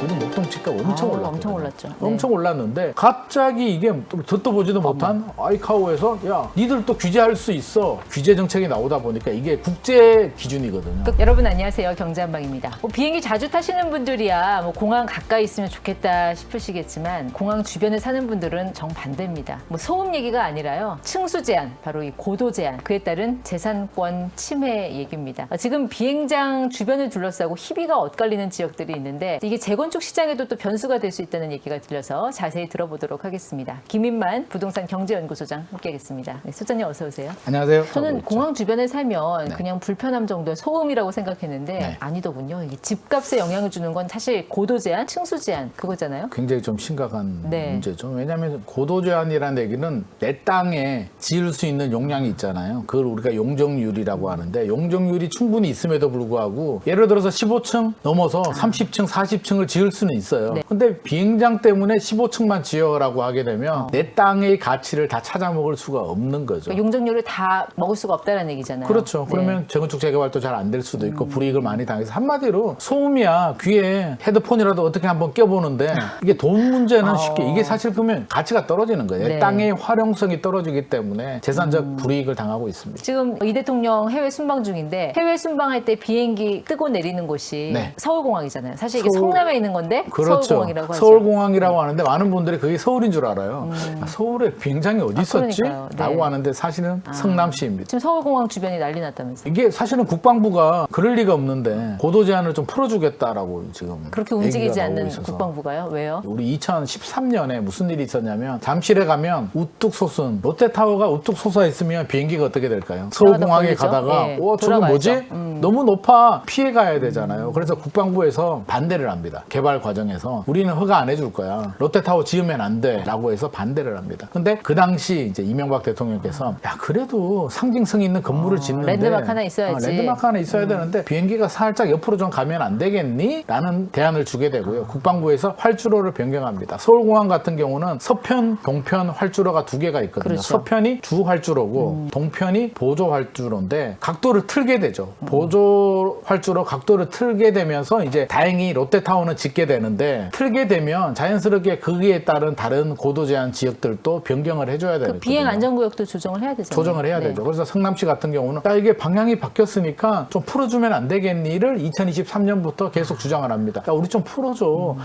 요즘 목동 집값 엄청 올랐거든요. 엄청 올랐죠. 엄청 올랐는데 갑자기 이게 듣도 보지도 못한 아이카오에서 야 니들 또 규제할 수 있어. 규제 정책이 나오다 보니까 이게 국제 기준이거든요. 여러분 안녕하세요. 경제한방입니다. 비행기 자주 타시는 분들이야 공항 가까이 있으면 좋겠다 싶으시겠지만 공항 주변에 사는 분들은 정반대입니다. 소음 얘기가 아니라요. 층수 제한, 바로 이 고도 제한, 그에 따른 재산권 침해 얘기입니다. 지금 비행장 주변을 둘러싸고 희비가 엇갈리는 지역들이 있는데 이게 재건축 시장에도 또 변수가 될 수 있다는 얘기가 들려서 자세히 들어보도록 하겠습니다. 김인만 부동산 경제연구소장 함께하겠습니다. 네, 소장님 어서 오세요. 안녕하세요. 저는 공항 주변에 살면 네. 그냥 불편함 정도의 소음이라고 생각했는데 네. 아니더군요. 이게 집값에 영향을 주는 건 사실 고도 제한, 층수 제한 그거잖아요. 굉장히 좀 심각한 네. 문제죠. 왜냐하면 고도 제한이라는 얘기는 내 땅에 지을 수 있는 용량이 있잖아요. 그걸 우리가 용적률이라고 하는데 용적률이 충분히 있음에도 불구하고 예를 들어서 15층 넘어서 30층, 40층을 지을 수는 있어요. 네. 근데 비행장 때문에 15층만 지어라고 하게 되면 내 땅의 가치를 다 찾아먹을 수가 없는 거죠. 그러니까 용적률을 다 먹을 수가 없다는 얘기잖아요. 그렇죠. 네. 그러면 재건축 재개발도 잘 안 될 수도 있고 불이익을 많이 당해서 한마디로 소음이야. 귀에 헤드폰이라도 어떻게 한번 껴보는데 이게 돈 문제는 쉽게 이게 사실 그러면 가치가 떨어지는 거예요. 네. 땅의 활용성이 떨어지기 때문에 재산적 불이익을 당하고 있습니다. 지금 이 대통령 해외 순방 중인데 해외 순방할 때 비행기 뜨고 내리는 곳이 네. 서울공항이잖아요. 사실 이게 성남에 있는 건데 그렇죠. 서울공항이라고 하죠. 서울공항이라고 하는데 많은 분들이 그게 서울인 줄 알아요. 서울에 비행장이 어디 있었지? 그러니까요. 네. 라고 하는데 사실은 성남시입니다. 지금 서울공항 주변이 난리 났다면서요. 이게 사실은 국방부가 그럴 리가 없는데 고도 제한을 좀 풀어주겠다라고 지금 그렇게 움직이지 얘기가 나오고 않는 있어서. 국방부가요? 왜요? 우리 2013년에 무슨 일이 있었냐면 잠실에 가면 우뚝 솟은 롯데타워가 우뚝 솟아 있으면 비행기가 어떻게 될까요? 서울공항에 걸리죠? 가다가 예, 저거 뭐지? 돌아가야죠. 너무 높아 피해 가야 되잖아요. 그래서 국방부에서 반대를 합니다. 개발 과정에서 우리는 허가 안 해줄 거야. 롯데타워 지으면 안 돼 라고 해서 반대를 합니다. 근데 그 당시 이제 이명박 대통령께서 야 그래도 상징성 있는 건물을 짓는데 랜드마크 하나 있어야지. 랜드마크 하나 있어야 되는데 비행기가 살짝 옆으로 좀 가면 안 되겠니? 라는 대안을 주게 되고요. 국방부에서 활주로를 변경합니다. 서울공항 같은 경우는 서편, 동편 활주로가 두 개가 있거든요. 그렇죠. 서편이 주 활주로고 동편이 보조 활주로인데 각도를 틀게 되죠. 보조 활주로 각도를 틀게 되면서 이제 다행히 롯데타워는 짓게 되는데 틀게 되면 자연스럽게 거기에 따른 다른 고도 제한 지역들도 변경을 해줘야 되거든요. 비행 안전구역도 조정을 해야 되잖아요. 조정을 해야 네. 되죠. 그래서 성남시 같은 경우는 야 이게 방향이 바뀌었으니까 좀 풀어주면 안 되겠니를 2023년부터 계속 주장을 합니다. 야 우리 좀 풀어줘.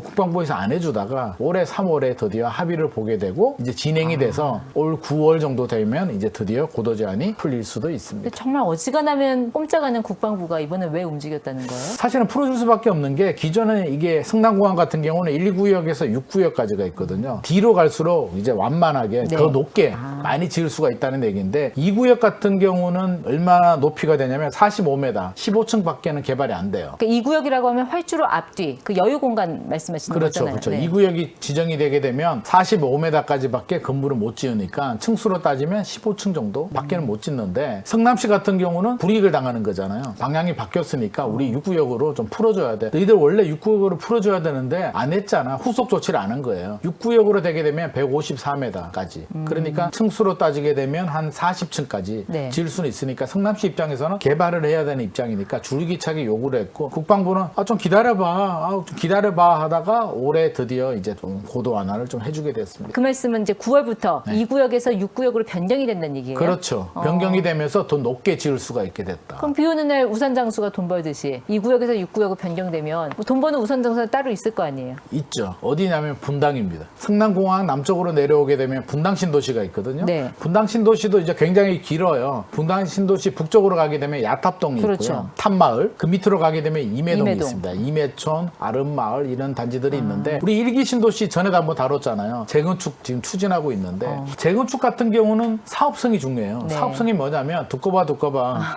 국방부에서 안 해주다가 올해 3월에 드디어 합의를 보게 되고 이제 진행이 돼서 올 9월 정도 되면 이제 드디어 고도 제한이 풀릴 수도 있습니다. 근데 정말 어지간하면 꼼짝하는 국방부가 이번에 왜 움직였다는 거예요? 사실은 풀어줄 수밖에 없는 게 기존에 이게 성남공항 같은 경우는 1, 2구역에서 6구역까지가 있거든요. 뒤로 갈수록 이제 완만하게 네. 더 높게 많이 지을 수가 있다는 얘기인데 2구역 같은 경우는 얼마나 높이가 되냐면 45m, 15층 밖에는 개발이 안 돼요. 그러니까 이 구역이라고 하면 활주로 앞뒤 그 여유 공간 말씀하시는 그렇죠, 거잖아요. 그렇죠. 네. 이 구역이 지정이 되게 되면 45m까지밖에 건물을 못 지으니까 층수로 따지면 15층 정도 밖에는 못 짓는데 성남시 같은 경우는 불이익을 당하는 거잖아요. 방향이 바뀌었으니까 우리 6구역으로 좀 풀어줘야 돼. 너희들 원래 6구역으로 풀어줘야 되는데 안 했잖아. 후속 조치를 안 한 거예요. 6구역으로 되게 되면 154m까지. 그러니까 층수로 따지게 되면 한 40층까지 네. 지을 수는 있으니까 성남시 입장에서는 개발을 해야 되는 입장이니까 줄기차게 요구를 했고 국방부는 좀 기다려봐 하다가 올해 드디어 이제 좀 고도 완화를 좀 해주게 됐습니다. 그 말씀은 이제 9월부터 이 구역에서 6구역으로 변경이 된다는 얘기예요. 그렇죠. 변경이 되면서 더 높게 지을 수가 있게 됐다. 그럼 비 오는 날 우산 장수가 돈 벌듯이 이 구역에서 6구역으로 변경되면 돈 버는 우산 장수가 따로 있을 거 아니에요. 있죠. 어디냐면 분당입니다. 성남공항 남쪽으로 내려오게 되면 분당 신도시가 있거든요. 네. 분당 신도시도 이제 굉장히 길어요. 분당 신도시 북쪽으로 가게 되면 야탑동이 그렇죠. 있고요. 탑마을. 그 밑으로 가게 되면 이매동이 이매동. 있습니다. 이매촌, 아름마을 이런 단지들이 있는데 우리 일기 신도시 전에도 한번 다뤘잖아요. 재건축 지금 추진하고 있는데 재건축 같은 경우는 사업성이 중요해요. 네. 사업성이 뭐냐면 두꺼봐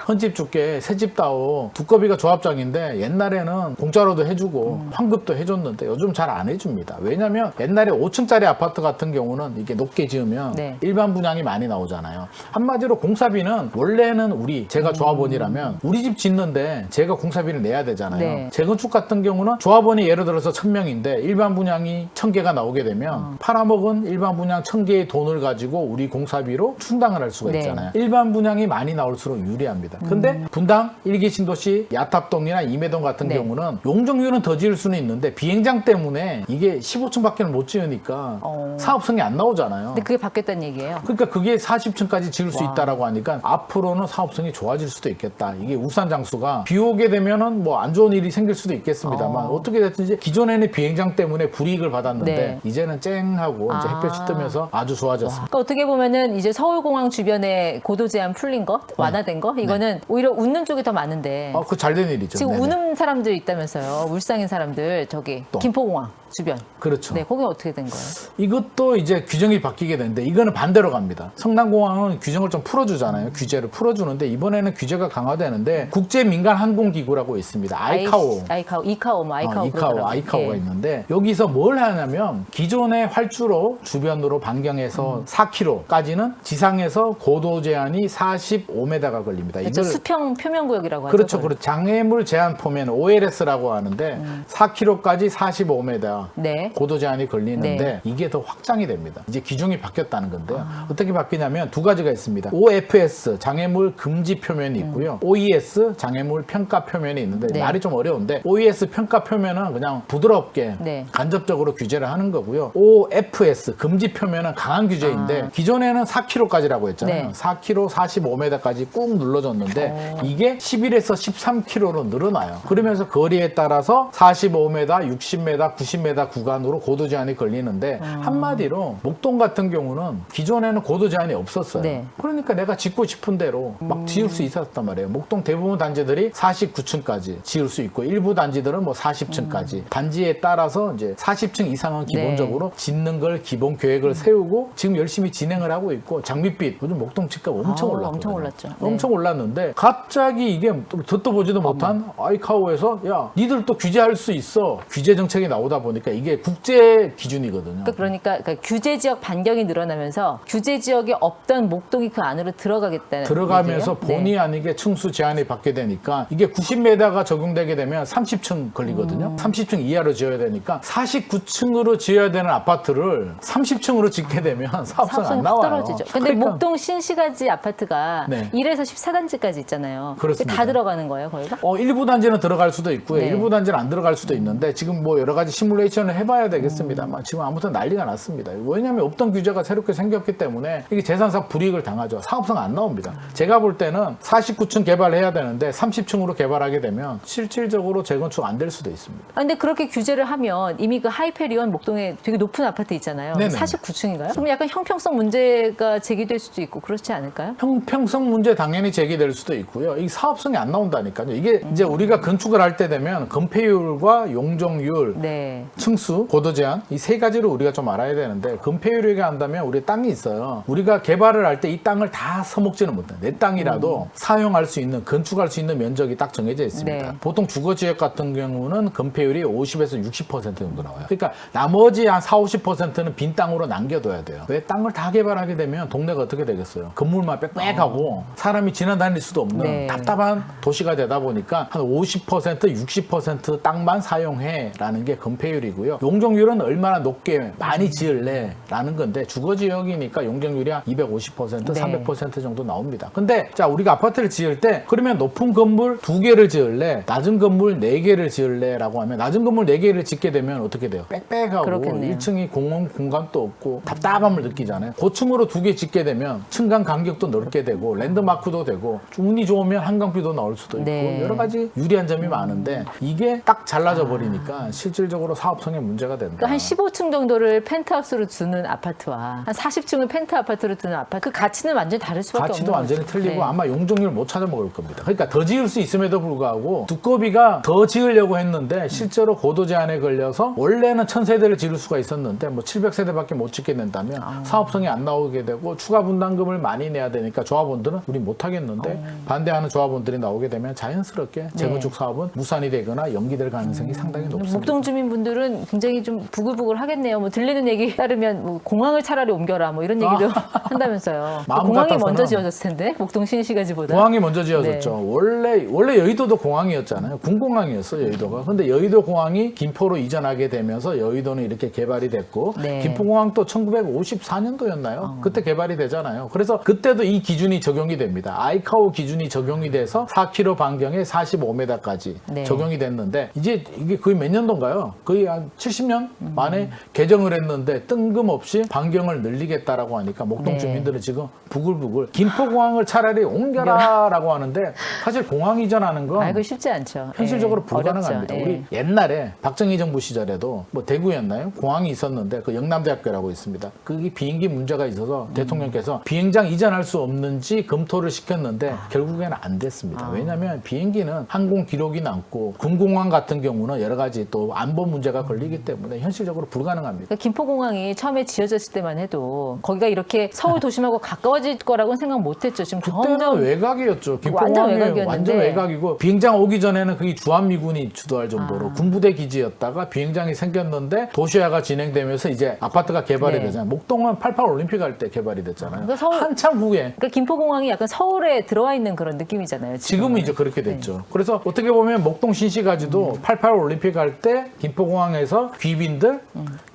헌집 줄게 새집 다오 두꺼비가 조합장인데 옛날에는 공짜로도 해주고 환급도 해줬는데 요즘 잘 안 해줍니다. 왜냐면 옛날에 5층짜리 아파트 같은 경우는 이게 높게 지으면 네. 일반 분양이 많이 나오잖아요. 한마디로 공사비는 원래는 제가 조합원이라면 우리 집 짓는데 제가 공사비를 내야 되잖아요. 네. 재건축 같은 경우는 조합원이 예를 들어서 1000명인데 일반 분양이 1000개가 나오게 되면 팔아먹은 일반 분양 1000개의 돈을 가지고 우리 공사비로 충당을 할 수가 네. 있잖아요. 일반 분양이 많이 나올수록 유리합니다. 근데 분당, 일기 신도시, 야탑동이나 임해동 같은 네. 경우는 용적률은 더 지을 수는 있는데 비행장 때문에 이게 15층밖에 못 지으니까 사업성이 안 나오잖아요. 근데 그게 바뀌었다는 얘기예요. 그러니까 그게 40층까지 지을 수 와. 있다라고 하니까 앞으로는 사업성이 좋아질 수도 있겠다. 이게 우산 장수가 비 오게 되면은 뭐 안 좋은 일이 생길 수도 있겠습니다만 어떻게 됐든지 기존에는 비행장 때문에 불이익을 받았는데 네. 이제는 쨍하고 이제 햇볕이 뜨면서 아주 좋아졌습니다. 그러니까 어떻게 보면은 이제 서울공항 주변에 고도 제한 풀린 거, 완화된 거, 이거는 오히려 웃는 쪽이 더 많은데 그 잘된 일이죠. 지금 네네. 우는 사람들 있다면서요. 울상인 사람들 저기 또. 김포공항 주변. 그렇죠. 네, 거기 어떻게 된 거예요? 이것도 이제 규정이 바뀌게 되는데 이거는 반대로 갑니다. 성남공항은 규정을 좀 풀어주잖아요. 규제를 풀어주는데 이번에는 규제가 강화되는데 국제민간항공기구라고 있습니다. 아이카오. 이카오 그러더라고요. 아이카오가 예. 있는데 여기서 뭘 하냐면 기존의 활주로 주변으로 반경해서 4km까지는 지상에서 고도 제한이 45m가 걸립니다. 그렇죠. 이걸 수평 표면구역이라고 하죠. 그렇죠. 그걸. 그렇죠. 장애물 제한 포면 OLS라고 하는데 4km까지 45m 네. 고도 제한이 걸리는데 네. 이게 더 확장이 됩니다. 이제 기준이 바뀌었다는 건데요. 어떻게 바뀌냐면 두 가지가 있습니다. OFS 장애물 금지 표면이 있고요. OES 장애물 평가 표면이 있는데 네. 말이 좀 어려운데 OES 평가 표면은 그냥 부드럽게 네. 간접적으로 규제를 하는 거고요. OFS 금지 표면은 강한 규제인데 기존에는 4km까지라고 했잖아요. 네. 4km 45m까지 꾹 눌러줬는데 이게 11에서 13km로 늘어나요. 그러면서 거리에 따라서 45m, 60m, 90m 구간으로 고도 제한이 걸리는데 한마디로 목동 같은 경우는 기존에는 고도 제한이 없었어요. 네. 그러니까 내가 짓고 싶은 대로 막 지을 수 있었단 말이에요. 목동 대부분 단지들이 49층까지 지을 수 있고 일부 단지들은 뭐 40층까지 단지에 따라서 이제 40층 이상은 기본적으로 짓는 걸 기본 계획을 세우고 지금 열심히 진행을 하고 있고 장밋빛 요즘 목동 집값 엄청 올랐거든요. 엄청 올랐죠. 네. 엄청 올랐는데 갑자기 이게 듣도 보지도 못한 아이카오에서 야 니들 또 규제할 수 있어 규제 정책이 나오다 보니까 이게 국제 기준이거든요. 그러니까 규제 지역 반경이 늘어나면서 규제 지역에 없던 목동이 그 안으로 들어가겠다는 들어가면서 얘기예요? 본의 네. 아니게 층수 제한이 받게 되니까 이게 90m가 적용되게 되면 30층 걸리거든요. 30층 이하로 지어야 되니까 49층으로 지어야 되는 아파트를 30층으로 짓게 되면 사업성 사업성이 안 확 나와요. 떨어지죠. 근데 그러니까 목동 신시가지 아파트가 네. 1에서 14단지까지 있잖아요. 그렇습니다. 다 들어가는 거예요, 거기가? 일부 단지는 들어갈 수도 있고요. 네. 일부 단지는 안 들어갈 수도 있는데 지금 뭐 여러 가지 시뮬레이션을 해봐야 되겠습니다만 지금 아무튼 난리가 났습니다. 왜냐하면 없던 규제가 새롭게 생겼기 때문에 이게 재산사 불이익을 당하죠. 사업성 안 나옵니다. 제가 볼 때는 49층 개발해야 되는데 30층으로 개발하게 되면 실질적으로 재건축 안 될 수도 있습니다. 근데 그렇게 규제를 하면 이미 그 하이페리온 목동에 되게 높은 아파트 있잖아요. 네네. 49층인가요? 그럼 약간 형평성 문제가 제기될 수도 있고 그렇지 않을까요? 형평성 문제 당연히 제기될 수도 있고요. 이 사업성이 안 나온다니까요. 이게 이제 우리가 건축을 할 때 되면 건폐율과 용적률, 네. 층수, 고도 제한 이 세 가지를 우리가 좀 알아야 되는데 건폐율이라 한다면 우리 땅이 있어요. 우리가 개발을 할 때 이 땅을 다 써먹지는 못해요. 내 땅이라도 사용할 수 있는 건축할 수 있는 면적이 딱 정해져 있습니다. 네. 보통 주거지역 같은 경우는 건폐율이 50에서 60% 정도 나와요. 그러니까 나머지 한 40~50%는 빈 땅으로 남겨둬야 돼요. 왜 땅을 다 개발하게 되면 동네가 어떻게 되겠어요? 건물만 빽빽하고 사람이 지나다닐 수도 없는 네. 답답한 도시가 되다 보니까 한 50%, 60% 땅만 사용해라는 게 건폐율이고요. 용적률은 얼마나 높게 많이 지을래라는 건데 주거지역이니까 용적률이 한 250%, 네. 300% 정도 나옵니다. 근데 자 우리가 아파트를 지을 때 그러면 높은 건물 2개를 지을래, 낮은 건물 4개를 지을래라고 하면 낮은 건물 4개를 짓게 되면 어떻게 돼요? 빽빽하고 그렇겠네요. 1층이 공원 공간도 없고 답답함을 느끼잖아요. 고층으로 2개 짓게 되면 층간 간격도 넓게 되고 랜드마크도 되고 운이 좋으면 한강뷰도 나올 수도 있고 네. 여러 가지 유리한 점이 많은데 이게 딱 잘라져 버리니까 실질적으로 사업성에 문제가 된다. 그러니까 한 15층 정도를 펜트하우스로 두는 아파트와 한 40층을 펜트 아파트로 두는 아파트 그 가치는 완전히 다를 수밖에 없는 가치도 거죠. 완전히 틀리고 네. 아마 용적률 못 찾아 먹을 겁니다. 그러니까 더 지을 수 있음에도 불구하고 두꺼비가 더 지으려고 했는데 실제로 고도 제한에 걸려서 원래는 1000세대를 지을 수가 있었는데 뭐 700세대밖에 못 짓게 된다면 사업성이 안 나오게 되고 추가 분담금을 많이 내야 되니까 조합원들은 우리 못 하겠는데 반대하는 조합원들이 나오게 되면 자연스럽게 재건축 사업은 무산이 되거나 연기될 가능성이 상당히 높습니다. 목동 주민분들은 굉장히 좀 부글부글 하겠네요. 뭐 들리는 얘기 따르면 뭐 공항을 차라리 옮겨라 뭐 이런 이런 얘기도 한다면서요. 마음 공항이 같아서는. 먼저 지어졌을 텐데 목동 신시가지보다. 공항이 먼저 지어졌죠. 원래 여의도도 공항이었잖아요. 군공항이었어 여의도가. 근데 여의도 공항이 김포로 이전하게 되면서 여의도는 이렇게 개발이 됐고 네. 김포공항도 1954년도였나요? 그때 개발이 되잖아요. 그래서 그때도 이 기준이 적용이 됩니다. 아이카오 기준이 적용이 돼서 4km 반경에 45m까지 네. 적용이 됐는데 이제 이게 거의 몇 년도인가요? 거의 한 70년 만에 개정을 했는데 뜬금없이 반경을 늘리겠다라고 하니까 목동 네. 주민들은 지금 부글부글 김포공항을 차라리 옮겨라라고 하는데 사실 공항 이전하는 건 알고 쉽지 않죠. 현실적으로 예, 불가능합니다. 어렵죠. 우리 옛날에 박정희 정부 시절에도 뭐 대구였나요? 공항이 있었는데 그 영남대학교라고 있습니다. 그게 비행기 문제가 있어서 대통령께서 비행장 이전할 수 없는지 검토를 시켰는데 결국에는 안 됐습니다. 왜냐하면 비행기는 항공 기록이 남고 군공항 같은 경우는 여러 가지 또 안보 문제가 걸리기 때문에 현실적으로 불가능합니다. 그러니까 김포공항이 처음에 지어졌을 때만 해도 거기가 이렇게 서울 도심하고 가까워질 거라고는 생각 못했죠. 지금 그때는 점점 외곽이었죠. 완전 김포공항이 외곽이었는데. 완전 외곽이고 비행장 오기 전에는 그게 주한미군이 주도할 정도로 군부대 기지였다가 비행장이 생겼는데 도시화가 진행되면서 이제 아파트가 개발이 네. 되잖아요. 목동은 88 올림픽 할 때 개발이 됐잖아요. 그러니까 서울- 한참 후에. 그러니까 김포공항이 약간 서울에 들어와 있는 그런 느낌이잖아요. 지금은 이제 그렇게 됐죠. 그래서 어떻게 보면 목동 신시가지도 88 올림픽 할 때 김포공항에서 귀빈들,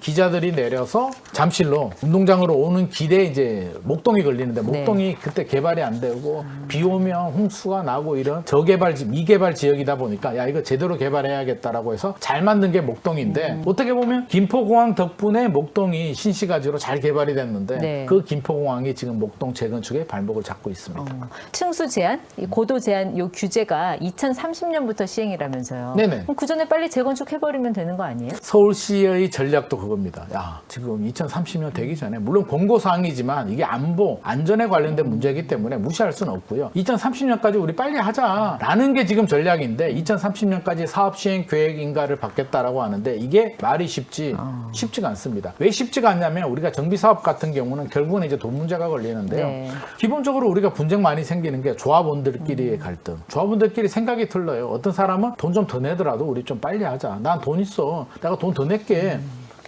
기자들이 내려서 잠실로 운동장으로 오는 길에 이제 목동이 걸리는데 목동이 그때 개발이 안 되고 비 오면 홍수가 나고 이런 저개발, 미개발 지역이다 보니까 야 이거 제대로 개발해야겠다라고 해서 잘 만든 게 목동인데 어떻게 보면 김포공항 덕분에 목동이 신시가지로 잘 개발이 됐는데 네. 그 김포공항이 지금 목동 재건축의 발목을 잡고 있습니다. 층수 제한, 이 고도 제한 요 규제가 2030년부터 시행이라면서요. 네네. 그럼 그 전에 빨리 재건축해버리면 되는 거 아니에요? 서울시의 전략도 그겁니다. 야, 지금 2030년 되기 전에 물론 공고사항이지만 이게 안보, 안전에 관련된 문제이기 때문에 무시할 수는 없고요. 2030년까지 우리 빨리 하자라는 게 지금 전략인데 2030년까지 사업 시행 계획인가를 받겠다라고 하는데 이게 말이 쉽지가 않습니다. 왜 쉽지가 않냐면 우리가 정비 사업 같은 경우는 결국은 이제 돈 문제가 걸리는데요. 네. 기본적으로 우리가 분쟁 많이 생기는 게 조합원들끼리의 갈등. 조합원들끼리 생각이 틀려요. 어떤 사람은 돈 좀 더 내더라도 우리 좀 빨리 하자. 난 돈 있어. 내가 돈 더 낼게.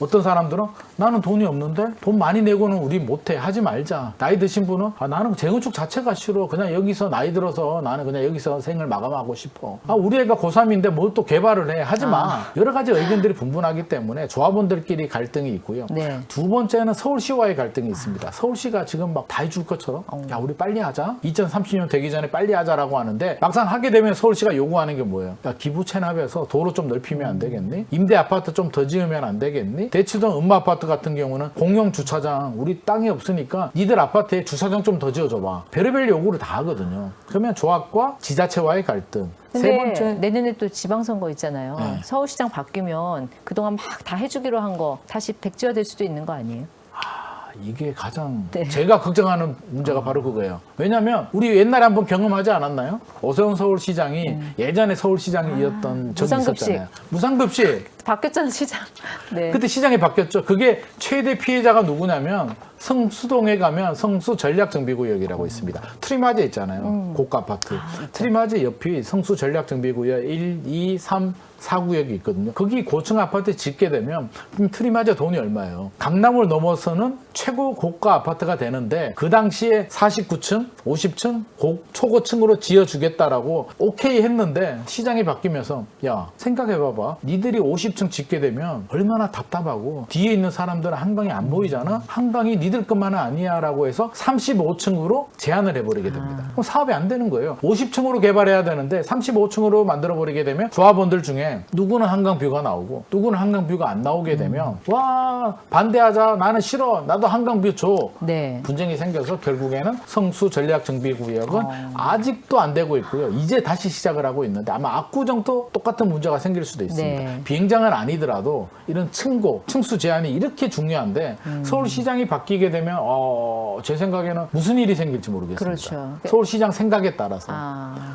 어떤 사람들은 나는 돈이 없는데 돈 많이 내고는 우리 못해. 하지 말자. 나이 드신 분은 나는 재건축 자체가 싫어. 그냥 여기서 나이 들어서 나는 그냥 여기서 생을 마감하고 싶어. 우리 애가 고3인데 뭘 또 개발을 해. 하지 마. 여러 가지 의견들이 분분하기 때문에 조합원들끼리 갈등이 있고요. 네. 두 번째는 서울시와의 갈등이 있습니다. 서울시가 지금 막 다 해줄 것처럼 야 우리 빨리 하자. 2030년 되기 전에 빨리 하자라고 하는데 막상 하게 되면 서울시가 요구하는 게 뭐예요? 야 기부 체납해서 도로 좀 넓히면 안 되겠니? 임대 아파트 좀 더 지으면 안 되겠니? 대치동 음마아파트 같은 경우는 공영 주차장 우리 땅이 없으니까 니들 아파트에 주차장 좀 더 지어줘봐. 별의별 요구를 다 하거든요. 그러면 조합과 지자체와의 갈등. 세 근데 번째 내년에 또 지방선거 있잖아요. 네. 서울시장 바뀌면 그동안 막 다 해주기로 한 거 다시 백지화될 수도 있는 거 아니에요? 이게 가장 네. 제가 걱정하는 문제가 바로 그거예요. 왜냐하면 우리 옛날에 한번 경험하지 않았나요? 오세훈 서울시장이 예전에 서울시장이었던 적이 무상급식. 있었잖아요. 무상급식. 바뀌었잖아 시장. 네. 그때 시장이 바뀌었죠. 그게 최대 피해자가 누구냐면 성수동에 가면 성수 전략정비구역이라고 있습니다. 트리마제 있잖아요. 고가 아파트. 트리마제 옆이 성수 전략정비구역 1, 2, 3, 4구역이 있거든요. 거기 고층 아파트 짓게 되면 그럼 트리마제 돈이 얼마예요? 강남을 넘어서는 최고 고가 아파트가 되는데 그 당시에 49층, 50층, 초고층으로 지어주겠다라고 오케이 했는데 시장이 바뀌면서 야 생각해봐봐. 니들이 50층 짓게 되면 얼마나 답답하고 뒤에 있는 사람들은 한강이 안 보이잖아? 한강이 니들 것만은 아니야 라고 해서 35층으로 제한을 해버리게 됩니다. 그럼 사업이 안 되는 거예요. 50층으로 개발해야 되는데 35층으로 만들어버리게 되면 조합원들 중에 누구는 한강 뷰가 나오고 누구는 한강 뷰가 안 나오게 되면 와 반대하자 나는 싫어 나도 한강 뷰 줘. 네. 분쟁이 생겨서 결국에는 성수 전략정비구역은 아직도 안 되고 있고요. 이제 다시 시작을 하고 있는데 아마 압구정도 똑같은 문제가 생길 수도 있습니다. 네. 비행장은 아니더라도 이런 층수 제한이 이렇게 중요한데 서울시장이 바뀌게 되면 제 생각에는 무슨 일이 생길지 모르겠습니다. 그렇죠. 서울시장 생각에 따라서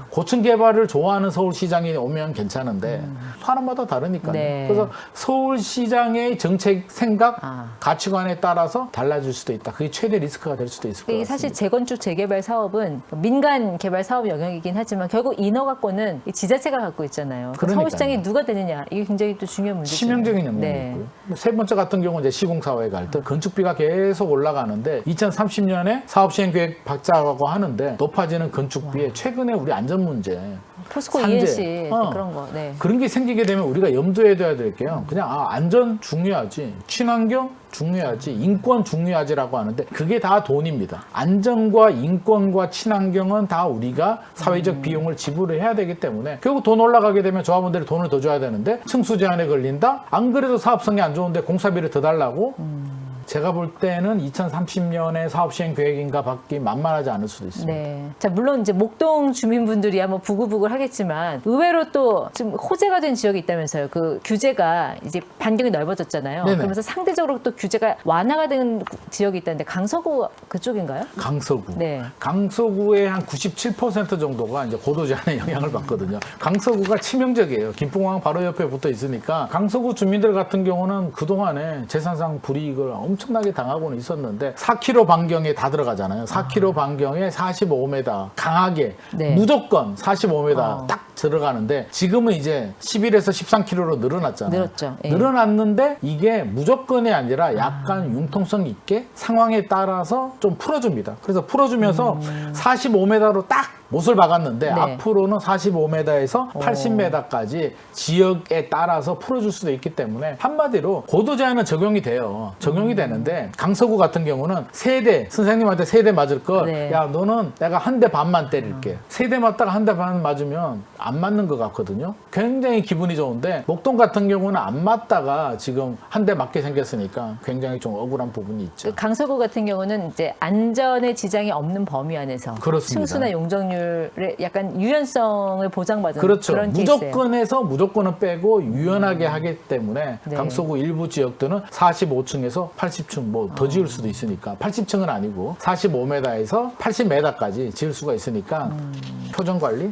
고층 개발을 좋아하는 서울시장이 오면 괜찮은데 사람마다 다르니까요. 네. 그래서 서울시장의 정책 생각, 가치관에 따라서 달라질 수도 있다. 그게 최대 리스크가 될 수도 있을 것 이게 같습니다. 사실 재건축 재개발 사업은 민간 개발 사업 영역이긴 하지만 결국 인허가권은 이 지자체가 갖고 있잖아요. 그러니까요. 서울시장이 누가 되느냐 이게 굉장히 또 중요한 문제죠. 치명적인 영향이 네. 있고요. 세 번째 같은 경우는 이제 시공사회 갈등, 건축비가 계속 올라가는데 2030년에 사업시행계획 발자하고 하는데 높아지는 건축비에 최근에 우리 안전 문제, 포스코 산재. ENC 그런 거. 네. 그런 게 생기게 되면 우리가 염두에 둬야 될 게요. 그냥 안전 중요하지, 친환경 중요하지, 인권 중요하지라고 하는데 그게 다 돈입니다. 안전과 인권과 친환경은 다 우리가 사회적 비용을 지불을 해야 되기 때문에 결국 돈 올라가게 되면 조합원들이 돈을 더 줘야 되는데 층수 제한에 걸린다? 안 그래도 사업성이 안 좋은데 공사비를 더 달라고? 제가 볼 때는 2030년에 사업 시행 계획인가 받기 만만하지 않을 수도 있습니다. 네. 자, 물론 이제 목동 주민분들이야 뭐 부글부글 하겠지만 의외로 또 지금 호재가 된 지역이 있다면서요. 그 규제가 이제 반경이 넓어졌잖아요. 네네. 그러면서 상대적으로 또 규제가 완화가 된 지역이 있다는데 강서구 그쪽인가요? 강서구. 네. 강서구의 한 97% 정도가 이제 고도 제한의 영향을 받거든요. 강서구가 치명적이에요. 김포공항 바로 옆에 붙어 있으니까 강서구 주민들 같은 경우는 그동안에 재산상 불이익을 엄청나게 당하고는 있었는데 4km 반경에 다 들어가잖아요. 4km 반경에 45m 강하게 네. 무조건 45m 딱 들어가는데 지금은 이제 11에서 13km로 늘어났잖아요. 늘었죠. 예. 늘어났는데 이게 무조건이 아니라 약간 융통성 있게 상황에 따라서 좀 풀어줍니다. 그래서 풀어주면서 45m로 딱 못을 박았는데 네. 앞으로는 45m에서 80m까지 지역에 따라서 풀어줄 수도 있기 때문에 한마디로 고도 제한은 적용이 돼요. 적용이 되는데 강서구 같은 경우는 세대 선생님한테 세대 맞을 거 네. 야 너는 내가 한 대 반만 때릴게. 세대 맞다가 한 대 반 맞으면 안 맞는 것 같거든요. 굉장히 기분이 좋은데 목동 같은 경우는 안 맞다가 지금 한 대 맞게 생겼으니까 굉장히 좀 억울한 부분이 있죠. 그 강서구 같은 경우는 이제 안전에 지장이 없는 범위 안에서 그렇습니다. 층수나 용적률의 약간 유연성을 보장받은 그렇죠. 그런 케이스예요. 무조건에서 무조건은 빼고 유연하게 하기 때문에 네. 강서구 일부 지역들은 45층에서 80층 뭐 더 지을 수도 있으니까 80층은 아니고 45m에서 80m까지 지을 수가 있으니까 표정 관리?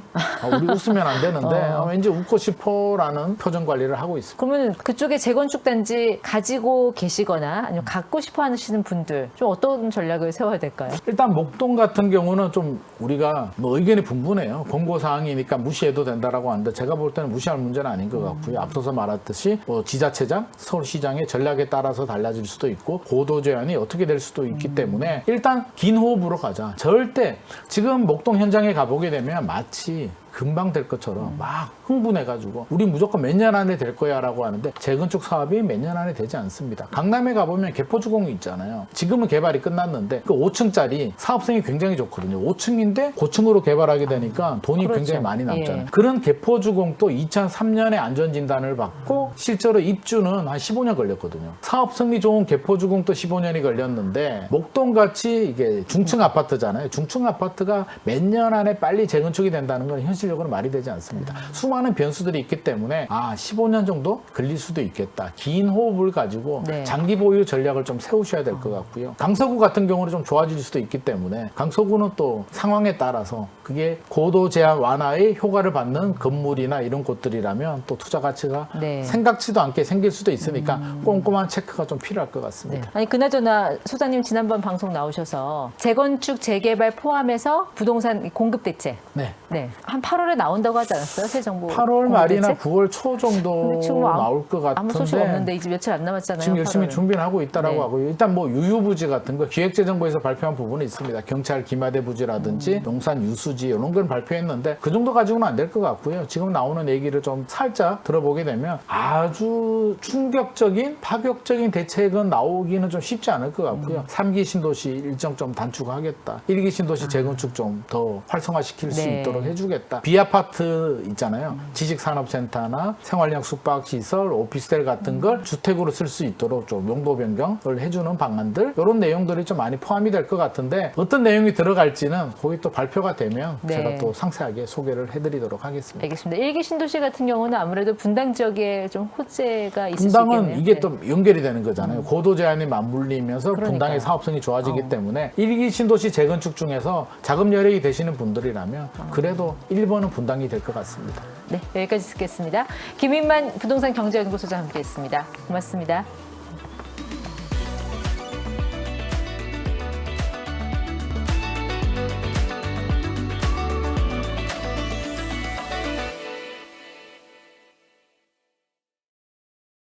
우리 웃으면 안 되는데 왠지 웃고 싶어라는 표정 관리를 하고 있습니다. 그러면 그쪽에 재건축 단지 가지고 계시거나 아니면 갖고 싶어 하시는 분들 좀 어떤 전략을 세워야 될까요? 일단 목동 같은 경우는 좀 우리가 뭐 의견이 분분해요. 권고사항이니까 무시해도 된다라고 하는데 제가 볼 때는 무시할 문제는 아닌 것 같고요. 앞서서 말했듯이 뭐 지자체장, 서울시장의 전략에 따라서 달라질 수도 있고 고도 제한이 어떻게 될 수도 있기 때문에 일단 긴 호흡으로 가자. 절대 지금 목동 현장에 가보게 되면 마치 금방 될 것처럼 막 흥분해가지고 우리 무조건 몇 년 안에 될 거야 라고 하는데 재건축 사업이 몇 년 안에 되지 않습니다. 강남에 가보면 개포주공이 있잖아요. 지금은 개발이 끝났는데 그 5층짜리 사업성이 굉장히 좋거든요. 5층인데 고층으로 개발하게 되니까 돈이 그렇죠. 굉장히 많이 남잖아요. 예. 그런 개포주공도 2003년에 안전진단을 받고 실제로 입주는 한 15년 걸렸거든요. 사업성이 좋은 개포주공도 15년이 걸렸는데 목동같이 이게 중층 아파트잖아요. 중층 아파트가 몇 년 안에 빨리 재건축이 된다는 건 현실적으로 말이 되지 않습니다. 수많은 변수들이 있기 때문에 15년 정도 걸릴 수도 있겠다. 긴 호흡을 가지고 네. 장기 보유 전략을 좀 세우셔야 될 것 같고요. 강서구 같은 경우는 좀 좋아질 수도 있기 때문에 강서구는 또 상황에 따라서 그게 고도 제한 완화의 효과를 받는 건물이나 이런 곳들이라면 또 투자 가치가 네. 생각지도 않게 생길 수도 있으니까 꼼꼼한 체크가 좀 필요할 것 같습니다. 네. 아니 그나저나 소장님 지난번 방송 나오셔서 재건축 재개발 포함해서 부동산 공급 대책 네. 네. 한 8월에 나온다고 하지 않았어요? 새 정부 8월 공급 말이나 대책? 9월 초 정도 근데 지금 뭐 나올 것 아무 소식 없는데 같은데 이제 며칠 안 남았잖아요. 지금 열심히 8월은. 준비를 하고 있다라고 네. 하고요. 일단 뭐 유휴부지 같은 거 기획재정부에서 발표한 부분이 있습니다. 경찰 기마대 부지라든지 용산 유수지 이런 걸 발표했는데 그 정도 가지고는 안 될 것 같고요. 지금 나오는 얘기를 좀 살짝 들어보게 되면 아주 충격적인 파격적인 대책은 나오기는 좀 쉽지 않을 것 같고요. 3기 신도시 일정 좀 단축하겠다. 1기 신도시 재건축 좀 더 활성화시킬 수 네. 있도록 해주겠다. 비아파트 있잖아요. 지식산업센터나 생활형 숙박시설, 오피스텔 같은 걸 주택으로 쓸 수 있도록 좀 용도 변경을 해주는 방안들 이런 내용들이 좀 많이 포함이 될 것 같은데 어떤 내용이 들어갈지는 거기 또 발표가 되면 네. 제가 또 상세하게 소개를 해드리도록 하겠습니다. 알겠습니다. 1기 신도시 같은 경우는 아무래도 분당 지역에 좀 호재가 있을 수 분당은 있겠네요. 이게 네. 또 연결이 되는 거잖아요. 고도 제한이 맞물리면서 그러니까요. 분당의 사업성이 좋아지기 때문에 1기 신도시 재건축 중에서 자금 여력이 되시는 분들이라면 그래도 1번은 분당이 될 것 같습니다. 네, 여기까지 듣겠습니다. 김인만 부동산 경제연구소장 함께했습니다. 고맙습니다.